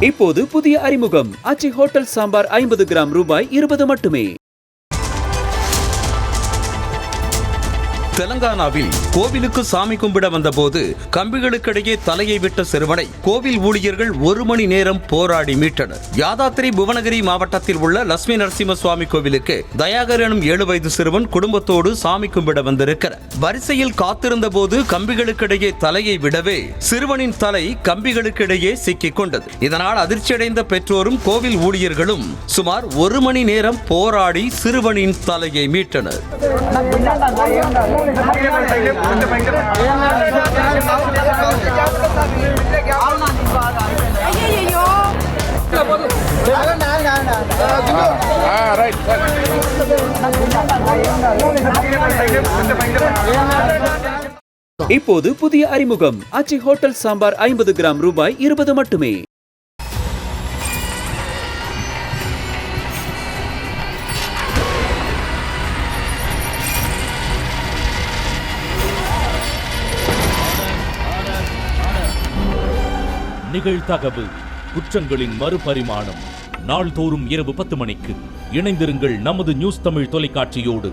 இப்போது புதிய அறிமுகம் ஆச்சி ஹோட்டல் சாம்பார் 50 கிராம் ரூபாய் 20 மட்டுமே. தெலங்கானாவில் கோவிலுக்கு சாமி கும்பிட வந்தபோது கம்பிகளுக்கிடையே தலையை விட்ட சிறுவனை கோவில் ஊழியர்கள் 1 மணி நேரம் போராடி மீட்டனர். யாதாத்திரி புவனகிரி மாவட்டத்தில் உள்ள லட்சுமி நரசிம்ம சுவாமி கோவிலுக்கு தயாகர் எனும் 7 வயது சிறுவன் குடும்பத்தோடு சாமி கும்பிட வந்திருக்கிறார். வரிசையில் காத்திருந்த போது கம்பிகளுக்கிடையே தலையை விடவே சிறுவனின் தலை கம்பிகளுக்கிடையே சிக்கிக் கொண்டது. இதனால் அதிர்ச்சியடைந்த பெற்றோரும் கோவில் ஊழியர்களும் சுமார் 1 மணி நேரம் போராடி சிறுவனின் தலையை மீட்டனர். இப்போது புதிய அறிமுகம் ஆச்சி ஹோட்டல் சாம்பார் 50 கிராம் ரூபாய் 20 மட்டுமே. நிகழ்தகவு குற்றங்களின் மறுபரிமாணம். நாள்தோறும் இரவு 10 மணிக்கு இணைந்திருங்கள் நமது நியூஸ் தமிழ் தொலைக்காட்சியோடு.